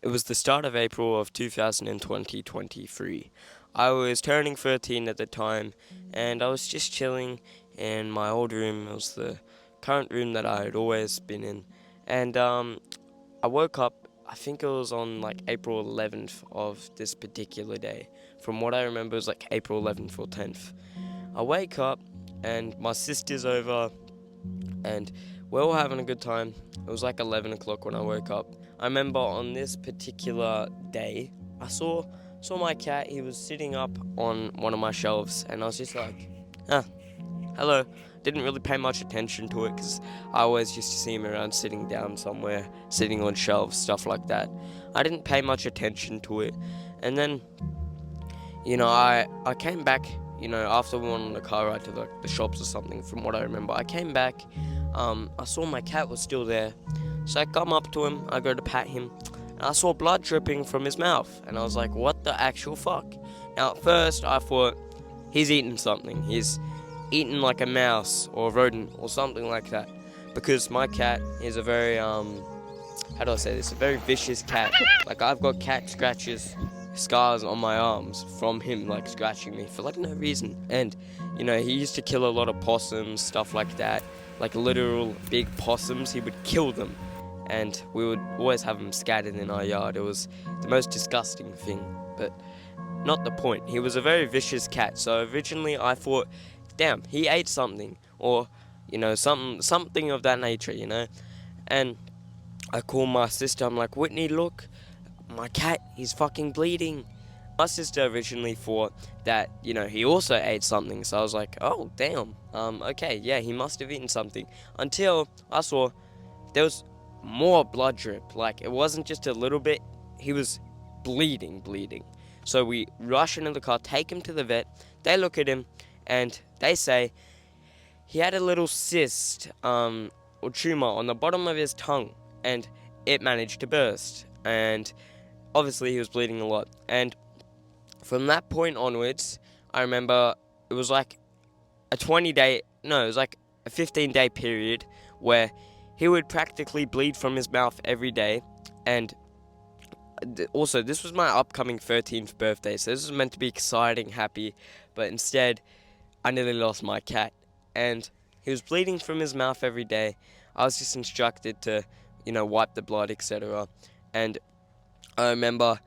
It was the start of April of 2023. I was turning 13 at the time, and I was just chilling in my old room. It was the current room that I had always been in. And I woke up, I think it was on like April 11th of this particular day. From what I remember, it was like April 11th or 10th. I wake up, and my sister's over, and we're all having a good time. It was like 11 o'clock when I woke up. I remember on this particular day, I saw my cat. He was sitting up on one of my shelves, and I was just like, ah, hello. Didn't really pay much attention to it because I always used to see him around sitting down somewhere, sitting on shelves, stuff like that. I didn't pay much attention to it. And then, I came back, after we went on the car ride to the shops or something, from what I remember. I came back, I saw my cat was still there. So I come up to him, I go to pat him, and I saw blood dripping from his mouth. And I was like, what the actual fuck? Now, at first, I thought, he's eaten something. He's eaten like a mouse or a rodent or something like that. Because my cat is a very, how do I say this? A very vicious cat. Like, I've got cat scratches, scars on my arms from him, like, scratching me for, like, no reason. And, he used to kill a lot of possums, stuff like that. Like, literal big possums, he would kill them. And we would always have them scattered in our yard. It was the most disgusting thing, but not the point. He was a very vicious cat, so originally I thought, damn, he ate something, or, something of that nature. And I call my sister, I'm like, Whitney, look, my cat, he's fucking bleeding. My sister originally thought that, he also ate something, so I was like, oh, damn, okay, yeah, he must have eaten something. Until I saw there was more blood drip, like, it wasn't just a little bit, he was bleeding. So we rush into the car, take him to the vet, they look at him, and they say he had a little cyst, or tumor on the bottom of his tongue, and it managed to burst, and obviously he was bleeding a lot. And from that point onwards, I remember it was like a 20-day, no, it was like a 15-day period where he would practically bleed from his mouth every day. And also, this was my upcoming 13th birthday, so this was meant to be exciting, happy, but instead, I nearly lost my cat. And he was bleeding from his mouth every day. I was just instructed to, wipe the blood, etc. And I remember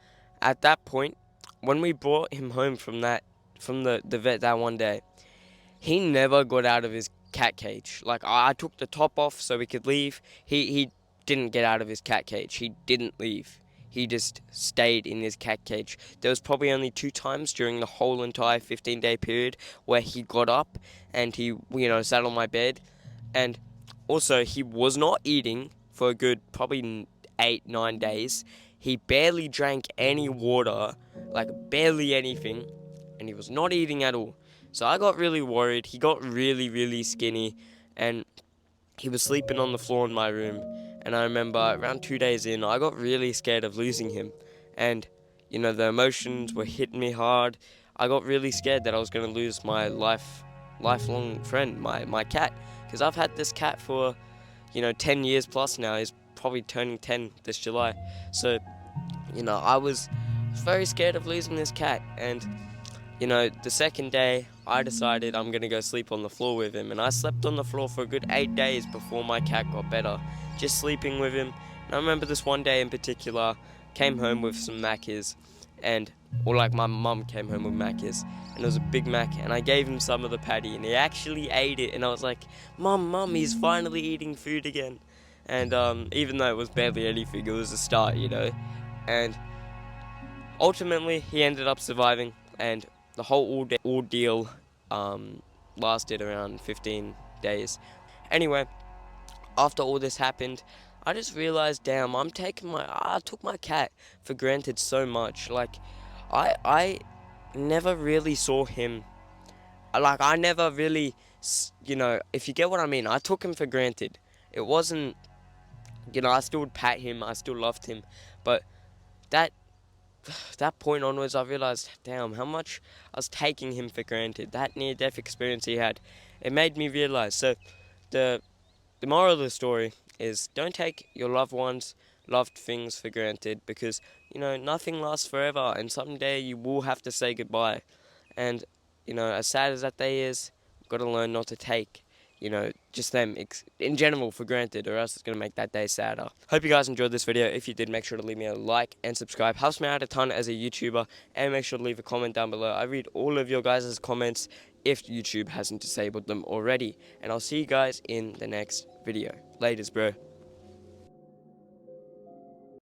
at that point, when we brought him home from the vet that one day, he never got out of his cat cage. Like, I took the top off so we could leave. He didn't get out of his cat cage. He didn't leave. He just stayed in his cat cage. There was probably only 2 times during the whole entire 15-day period where he got up and he, sat on my bed. And also, he was not eating for a good probably 8-9 days. He barely drank any water, like barely anything, and he was not eating at all. So I got really worried. He got really, really skinny, and he was sleeping on the floor in my room. And I remember around 2 days in, I got really scared of losing him. And, the emotions were hitting me hard. I got really scared that I was going to lose my lifelong friend, my cat. Because I've had this cat for, 10 years plus now. He's probably turning 10 this July. So, I was very scared of losing this cat. And the second day, I decided I'm going to go sleep on the floor with him. And I slept on the floor for a good 8 days before my cat got better. Just sleeping with him. And I remember this one day in particular, came home with some Macca's. Or like my mum came home with Macca's. And it was a Big Mac. And I gave him some of the patty. And he actually ate it. And I was like, Mum, he's finally eating food again. And even though it was barely anything, it was a start, And ultimately, he ended up surviving. And the whole ordeal lasted around 15 days. Anyway, after all this happened, I just realized, damn, I took my cat for granted so much. Like, I never really saw him. Like, I never really, if you get what I mean, I took him for granted. It wasn't, I still would pat him, I still loved him, but that point onwards, I realized, damn, how much I was taking him for granted. That near-death experience he had, it made me realize. So, the moral of the story is, don't take your loved ones, loved things for granted, because nothing lasts forever, and someday you will have to say goodbye. And as sad as that day is, we've got to learn not to take just them in general for granted, or else it's going to make that day sadder. Hope you guys enjoyed this video. If you did, make sure to leave me a like and subscribe. Helps me out a ton as a YouTuber, and make sure to leave a comment down below. I read all of your guys' comments if YouTube hasn't disabled them already. And I'll see you guys in the next video. Laters, bro.